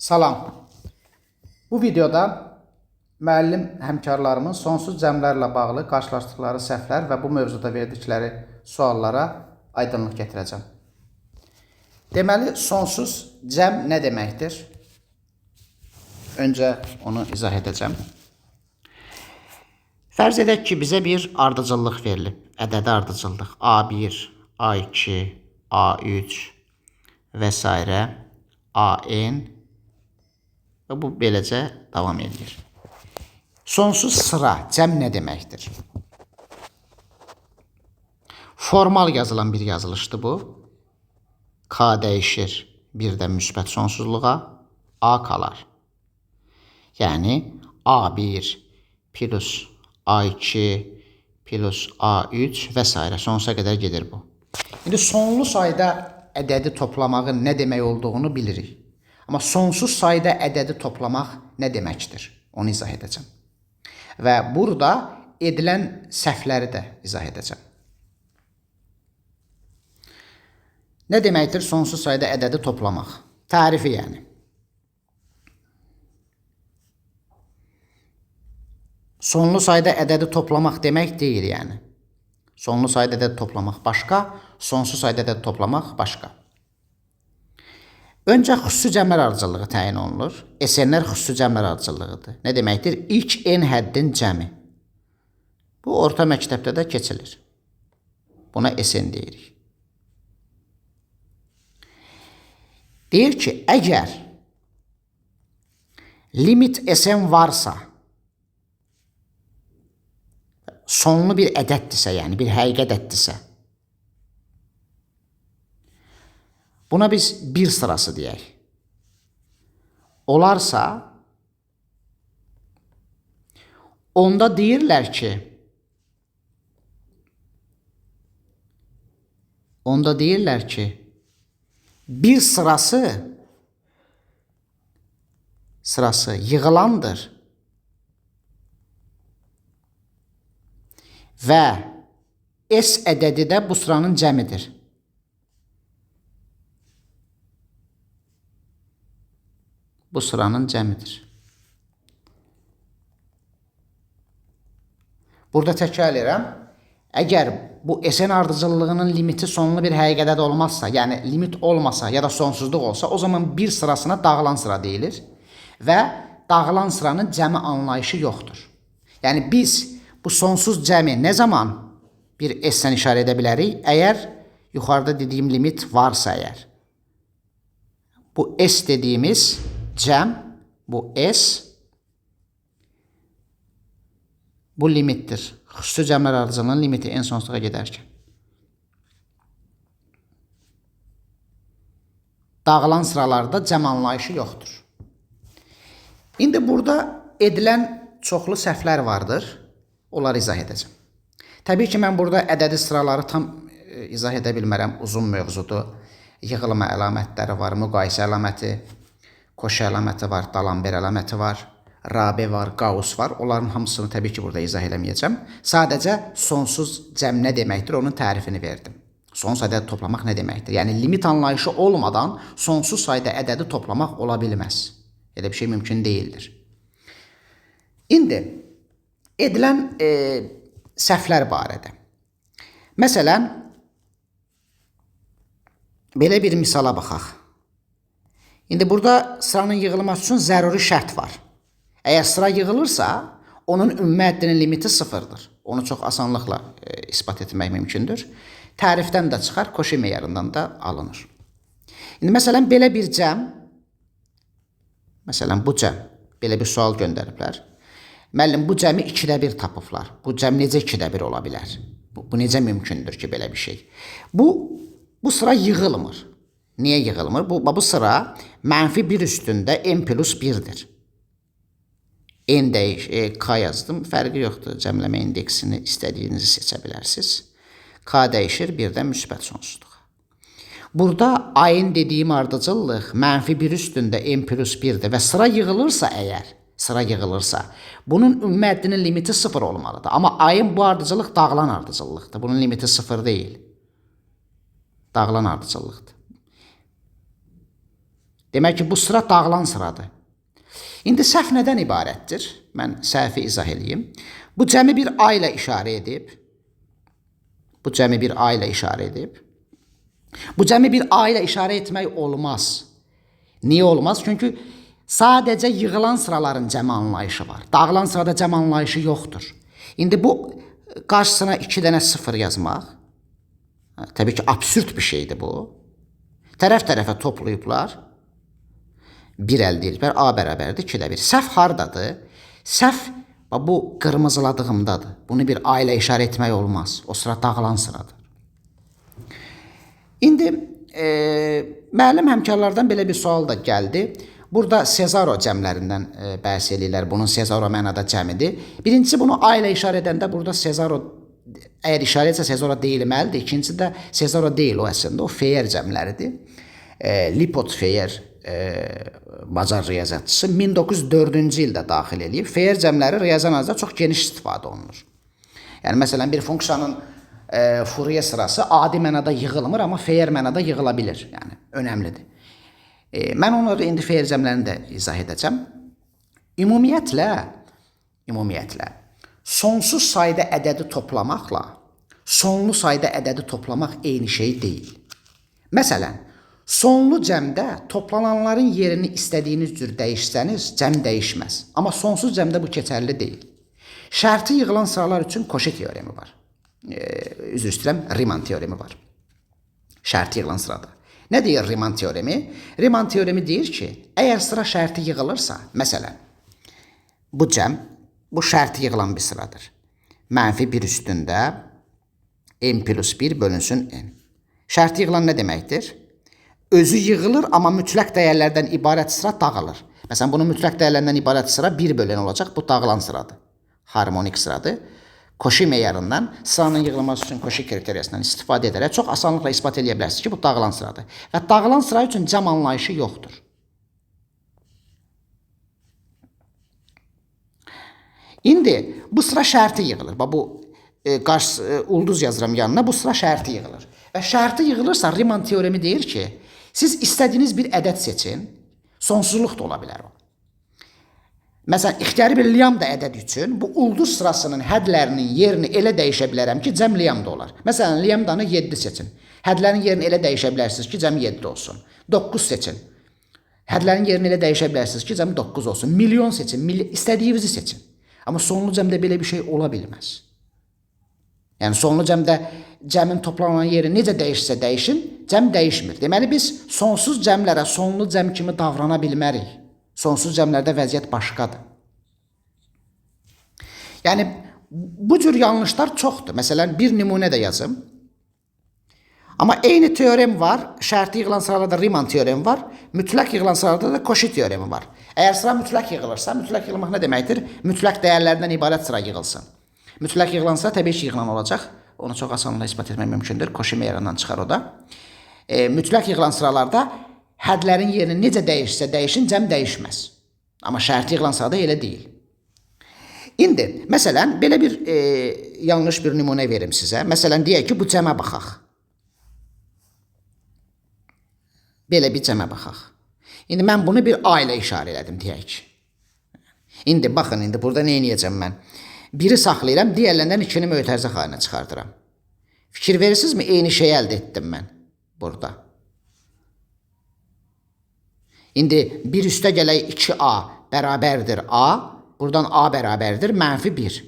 Salam. Bu videoda müəllim həmkarlarımın sonsuz cəmlərlə bağlı qarşılaşdıqları səhvlər və bu mövzuda verdikləri suallara aydınlıq gətirəcəm. Deməli, sonsuz cəm nə deməkdir? Öncə onu izah edəcəm. Fərz edək ki, bizə bir ardıcıllıq verilib. Ədədi ardıcıllıq A1, A2, A3 və s. AN və bu beləcə davam edir. Sonsuz sıra cəm nə deməkdir? Formal yazılan bir yazılışdır bu. K dəyişir birdən müsbət sonsuzluğa, A qalar. Yəni A1 plus A2 plus A3 və s. sonsuza qədər gedir bu. İndi sonlu sayda ədədi toplamağın nə demək olduğunu bilirik. Amma sonsuz sayda ədədi toplamaq nə deməkdir? Onu izah edəcəm. Və burada edilən səhvləri də izah edəcəm. Nə deməkdir sonsuz sayda ədədi toplamaq? Tərifi yəni. Sonlu sayda ədədi toplamaq demək deyil yəni. Sonlu sayda ədədi toplamaq başqa, sonsuz sayda ədədi toplamaq başqa. Öncə xüsusi cəmlər ardıcıllığı təyin olunur. SN-lər xüsusi cəmlər ardıcıllığıdır. Nə deməkdir? İlk n həddin cəmi. Bu orta məktəbdə də keçilir. Buna SN deyirik. Deyir ki, əgər limit SN varsa, sonlu bir ədəddirsə, yəni bir həqiqi ədəddirsə, buna biz bir sırası deyək. Olarsa, onda deyirlər ki, bir sırası yığılandır və S ədədi də bu sıranın cəmidir. Bu sıranın cəmidir. Burada təkrar edirəm. Əgər bu SN ardıcıllığının limiti sonlu bir həqiqi ədəd olmazsa, yəni limit olmasa ya da sonsuzluq olsa, o zaman bir sırasına dağılan sıra deyilir və dağılan sıranın cəmi anlayışı yoxdur. Yəni biz bu sonsuz cəmi nə zaman bir S-lə işarə edə bilərik? Əgər yuxarıda dediyim limit varsa əgər. Bu S dediyimiz cəm, bu S, bu limitdir. Xüsusi cəmlər ardıcıllığının limiti en sonsuzluğa gedərkən. Dağılan sıralarda cəm anlayışı yoxdur. İndi burada edilən çoxlu səhvlər vardır. Onları izah edəcəm. Təbii ki, mən burada ədədi sıraları tam izah edə bilmərəm. Uzun mövzudur. Yığılma əlamətləri var, müqayisə əlaməti, koşu əlaməti var, Dalamber əlaməti var, Rabe var, Gauss var. Onların hamısını təbii ki, burada izah eləməyəcəm. Sadəcə sonsuz cəm nə deməkdir, onun tərifini verdim. Sonsuz ədədi toplamaq nə deməkdir? Yəni, limit anlayışı olmadan sonsuz sayda ədədi toplamaq ola bilməz. Elə bir şey mümkün deyildir. İndi, edilən səhvlər barədə. Məsələn, belə bir misala baxaq. İndi burada sıranın yığılması üçün zəruri şərt var. Əgər sıra yığılırsa, onun ümumi həddinin limiti sıfırdır. Onu çox asanlıqla ispat etmək mümkündür. Tərifdən də çıxar, Koşi meyarından da alınır. İndi məsələn, belə bir cəm, məsələn, bu cəm, belə bir sual göndəriblər. Müəllim, bu cəmi 2-də 1 tapıblar. Bu cəm necə 2-də 1 ola bilər? Bu necə mümkündür ki, belə bir şey? Bu sıra yığılmır. Niyə yığılmır? Bu sıra mənfi 1 üstündə n plus 1'dir. N dəyiş, K yazdım. Fərqi yoxdur. Cəmləmə indeksini istədiyinizi seçə bilərsiniz. K dəyişir birdən müsbət sonsuzluğa. Burada ayın dediyim ardıcıllıq mənfi 1 üstündə n plus 1'dir və sıra yığılırsa əgər, bunun ümumi həddinin limiti 0 olmalıdır. Amma ayın bu ardıcıllıq dağılan ardıcıllıqdır. Bunun limiti 0 deyil. Dağılan ardıcıllıqdır. Demək ki, bu sıra dağılan sıradır. İndi səhv nədən ibarətdir? Mən səhvi izah edeyim. Bu cəmi bir A ilə işarə edib. Bu cəmi bir A ilə işarə edib. Bu cəmi bir A ilə işarə etmək olmaz. Niyə olmaz? Çünki sadəcə yığılan sıraların cəmi anlayışı var. Dağılan sırada cəm anlayışı yoxdur. İndi bu qarşısına 2 dənə 0 yazmaq, təbii ki, absürt bir şeydir bu. Tərəf-tərəfə toplayıblar, 1 əldə ediblər, A bərabərdir 2-də 1. Səhv hardadır? Səhv bu qırmızıladığımdadır. Bunu bir A ilə işarə etmək olmaz. O sıra dağılan sıradır. İndi müəllim həmkarlardan belə bir sual da gəldi. Burada Sezaro cəmlərindən bəhs edirlər. Bunun Sezaro mənada cəmidir. Birincisi, bunu A ilə işarə edəndə burada Sezaro, əgər işarə etsə Sezaro deyilməlidir. İkincisi də Sezaro deyil o əslində. O Feyer cəmləridir. Lipot Feyer Macar riyaziyyatçısı 1904-cü ildə daxil edib. Feyer cəmləri riyazi analizdə çox geniş istifadə olunur. Yəni, məsələn, bir funksiyanın Fourier sırası adi mənada yığılmır, amma Feyer mənada yığıla bilir. Yəni, önəmlidir. Mən onları indi Feyer cəmlərini də izah edəcəm. Ümumiyyətlə, sonsuz sayda ədədi toplamaqla sonlu sayda ədədi toplamaq eyni şey deyil. Məsələn, sonlu cəmdə toplananların yerini istədiyiniz cür dəyişsəniz, cəm dəyişməz. Amma sonsuz cəmdə bu keçərli deyil. Şərti yığılan sıralar üçün Koşi teoremi var. Üzr istəyirəm, Riemann teoremi var. Şərti yığılan sırada. Nə deyir Riemann teoremi? Riemann teoremi deyir ki, əgər sıra şərti yığılırsa, məsələn, bu cəm, bu şərti yığılan bir sıradır. Mənfi 1 üstündə n plus 1 bölünsün n. Şərti yığılan nə deməkdir? Özü yığılır, amma mütləq dəyərlərdən ibarət sıra dağılır. Məsələn, bunun mütləq dəyərlərdən ibarət sıra 1 bölən olacaq, bu dağılan sıradır. Harmonik sıradır. Koşi meyarından sıranın yığılması üçün Koşi kriteriyasından istifadə edərək çox asanlıqla ispat edə bilərsiniz ki, bu dağılan sıradır. Və dağılan sıra üçün cəm anlayışı yoxdur. İndi bu sıra şərti yığılır. Bu ulduz yazıram yanına, bu sıra şərti yığılır. Və şərti yığılırsa Riemann teoremi deyir ki, siz istədiyiniz bir ədəd seçin, sonsuzluq da ola bilər o. Məsələn, ixtiyari bir lambda ədəd üçün bu ulduz sırasının hədlərinin yerini elə dəyişə bilərəm ki, cəm lambda olar. Məsələn, lambdanı 7 seçin. Hədlərin yerini elə dəyişə bilərsiniz ki, cəm 7 olsun. 9 seçin. Hədlərin yerini elə dəyişə bilərsiniz ki, cəm 9 olsun. Milyon seçin, istədiyinizi seçin. Amma sonlu cəmdə belə bir şey ola bilməz. Yəni, sonlu cəmdə cəmin toplanan yeri necə dəyişsə dəyişin, cəm dəyişmir. Deməli, biz sonsuz cəmlərə sonlu cəm kimi davrana bilmərik. Sonsuz cəmlərdə vəziyyət başqadır. Yəni, bu cür yanlışlar çoxdur. Məsələn, bir nümunə də yazım. Amma eyni teorem var. Şərti yığılan sıralarda Riemann teoremi var. Mütləq yığılan sıralarda da Koşi teoremi var. Əgər sıra mütləq yığılırsa, mütləq yığılmaq nə deməkdir? Mütləq dəyərlərdən ibarət sıra yığılsın. Mütləq yığılan sıra təbii ki, yığılan olacaq. Onu çox asanlıqla ispat etmək mümkündür. Koşi meyarından çıxar o da. Mütləq yığılan sıralarda hədlərin yerini necə dəyişsə dəyişin, cəm dəyişməz. Amma şərti yığılan sırada elə deyil. İndi, məsələn, belə bir yanlış bir nümunə verim sizə. Məsələn, deyək ki, bu cəmə baxaq. Belə bir cəmə baxaq. İndi mən bunu bir A ilə işarə elədim, deyək ki. İndi, baxın, indi burada nə edəcəm mən? Biri saxlayıram, digərlərindən 2-ni mötərizə xalinə çıxardıram. Fikir verirsinizmi? Eyni şeyi əldə etdim mən burada. İndi bir üstə gələk 2A bərabərdir A, buradan A bərabərdir mənfi 1.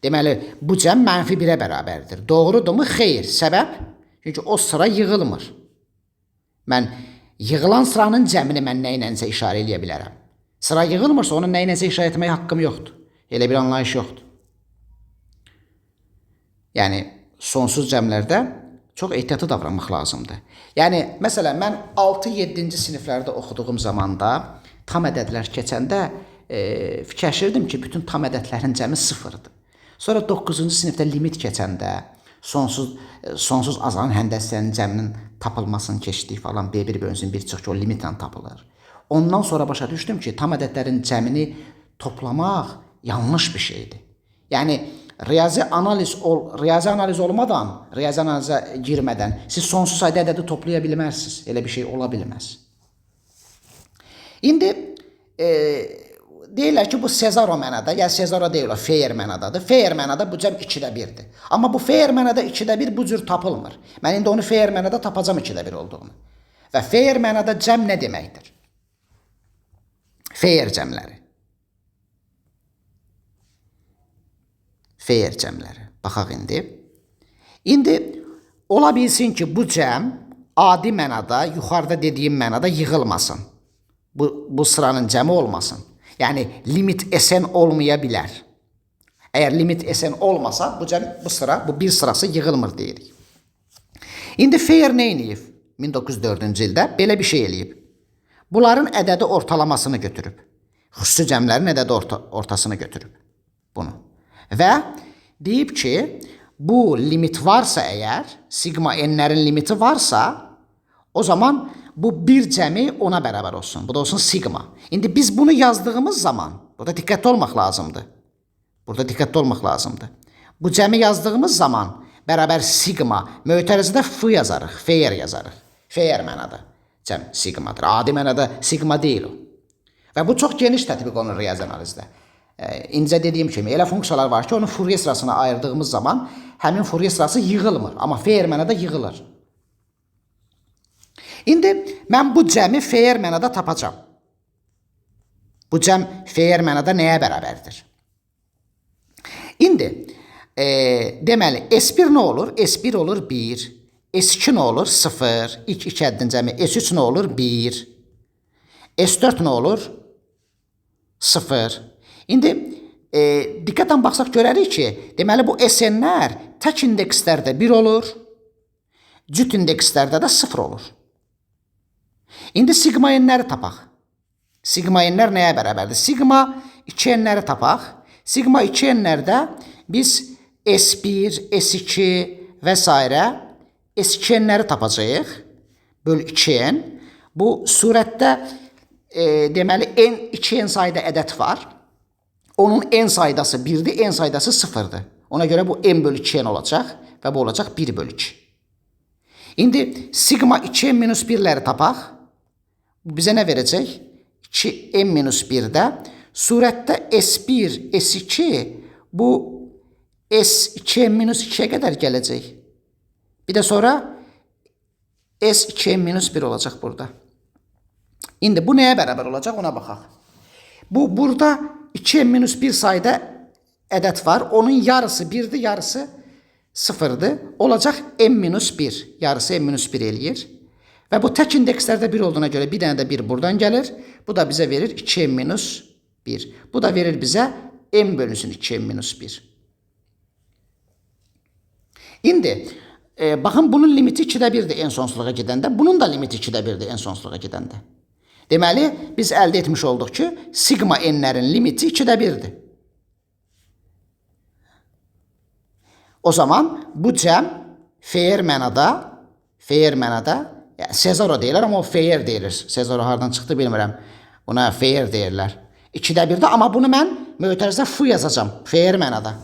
Deməli, bu cəm mənfi 1-ə bərabərdir. Doğrudurmu? Xeyr. Səbəb? Çünki o sıra yığılmır. Mən yığılan sıranın cəmini mən nə ilənsə işarə edə bilərəm. Sıra yığılmırsa, onun nə ilənsə işarə etməyə haqqım yoxdur. Elə bir anlayış yoxdur. Yəni, sonsuz cəmlərdə çox ehtiyatlı davranmaq lazımdır. Yəni, məsələn, mən 6-7-ci siniflərdə oxuduğum zamanda tam ədədlər keçəndə fikirləşirdim ki, bütün tam ədədlərin cəmi 0-dır. Sonra 9-cu sinifdə limit keçəndə, sonsuz azalan həndəsənin cəminin tapılmasını keçdik falan, B1 bölünsün 1 çıx ki, o limitlə tapılır. Ondan sonra başa düşdüm ki, tam ədədlərin cəmini toplamaq yanlış bir şeydir. Yəni, riyazi analiz olmadan, riyazi analizə girmədən siz sonsuz sayda ədədi toplaya bilmərsiniz. Elə bir şey ola bilməz. İndi deyirlər ki, bu Sezaro mənada, yəni Sezaro deyil o, fair mənadadır. Fair mənada bu cəm 2-də 1-dir. Amma bu fair mənada 2-də 1 bu cür tapılmır. Mən indi onu fair mənada tapacam 2-də 1 olduğunu. Və fair mənada cəm nə deməkdir? Fair cəmləri. Fair cəmləri. Baxaq indi. İndi ola bilsin ki, bu cəm adi mənada, yuxarıda dediyim mənada yığılmasın. Bu sıranın cəmi olmasın. Yəni limit SN olmaya bilər. Əgər limit SN olmasa, bu sıra, bu bir sırası yığılmır deyirik. İndi fair nə eləyib? 1904-cü ildə belə bir şey eləyib. Bunların ədədi ortalamasını götürüb. Xüsusi cəmlərin ədədi ortasını götürüb bunu. Və deyib ki, bu limit varsa əgər, sigma n'lərin limiti varsa, o zaman bu bir cəmi ona bərabər olsun. Bu da olsun sigma. İndi biz bunu yazdığımız zaman, burada diqqətli olmaq lazımdır. Bu cəmi yazdığımız zaman bərabər sigma, mötərizədə f yazarıq, fair yazarıq. Fair mənada cəm sigmadır. Adi mənada sigma deyil o. Və bu çox geniş tətbiq olunur riyazi analizdə. İncə dediyim kimi, elə funksiyalar var ki, onu Fourier sırasına ayırdığımız zaman həmin Fourier sırası yığılmır. Amma fair mənada yığılır. İndi mən bu cəmi fair mənada tapacam. Bu cəm fair mənada nəyə bərabərdir? İndi deməli S1 nə olur? S1 olur 1. S2 nə olur? 0. İlk iki ədədin cəmi. S3 nə olur? 1. S4 nə olur? 0. İndi diqqətlə baxsaq görərik ki, deməli bu SN-lər tək indekslərdə 1 olur, cüt indekslərdə də 0 olur. İndi sigma n'ləri tapaq. Sigma n'lər nəyə bərabərdir? Sigma 2 n'ləri tapaq. Sigma 2 n'lərdə biz S1, S2 və s. S2 n'ləri tapacağıq. Böl 2n. Bu surətdə deməli n 2n sayda ədəd var. Onun n saydası 1'dir, n saydası 0'dır. Ona görə bu n bölü 2n olacaq və bu olacaq 1 bölü 2. İndi sigma 2n minus 1'ləri tapaq. Bu bizə nə verəcək? 2n minus 1'də surətdə S1, S2 bu S2n minus 2'yə qədər gələcək. Bir də sonra S2n minus 1 olacaq burada. İndi bu nəyə bərabər olacaq? Ona baxaq. Bu burada 2n minus 1 sayda ədəd var. Onun yarısı 1'dir, yarısı 0'dır. Olacaq n minus 1. Yarısı n minus 1 eləyir. Və bu tək indekslərdə 1 olduğuna görə bir dənə də 1 buradan gəlir. Bu da bizə verir 2n minus 1. Bu da verir bizə n bölünsün 2n minus 1. İndi baxın, bunun limiti 2-də 1'dir en sonsuzluğa gedəndə. Bunun da limiti 2-də 1'dir en sonsuzluğa gedəndə. Deməli, biz əldə etmiş olduq ki, sigma n'lərin limiti 2-də 1'dir. O zaman bu cəm fair mənada, yəni Sezaro deyirlər, amma o fair deyilir. Sezaro hardan çıxdı bilmirəm. Buna fair deyirlər. 2-də 1'də, amma bunu mən mötərizə f yazacam. Fair mənada.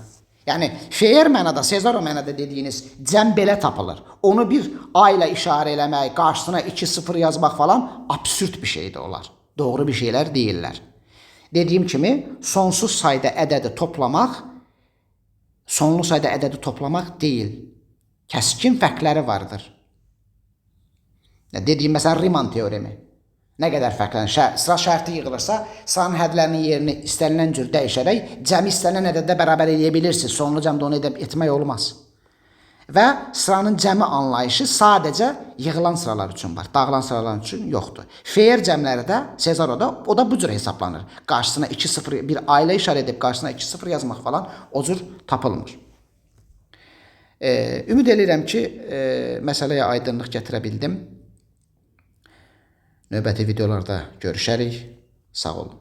Yəni fair mənada, Sezaro mənada dediyiniz cəm belə tapılır. Onu bir a ilə işarə eləmək, qarşısına 2-0 yazmaq falan absurd bir şeydir onlar. Doğru bir şeylər deyirlər. Dediyim kimi, sonsuz sayda ədədi toplamaq, sonlu sayda ədədi toplamaq deyil. Kəskin fərqləri vardır. Dediyim, məsələn, Riemann teoremi. Nə qədər fərqlənir? Sıra şərti yığılırsa, sıranın hədlərinin yerini istənilən cür dəyişərək cəmi istənilən ədəddə bərabər edə bilirsiniz. Sonlu cəmdə onu etmək olmaz. Və sıranın cəmi anlayışı sadəcə yığılan sıralar üçün var. Dağılan sıralar üçün yoxdur. Fair cəmləri də, Sezaroda, o da bu cür hesablanır. Qarşısına 2-0, bir a ilə işarə edib qarşısına 2-0 yazmaq falan o cür tapılmır. Ümid edirəm ki, məsələyə aydınlıq gətirə bildim. Növbəti videolarda görüşərik. Sağ olun.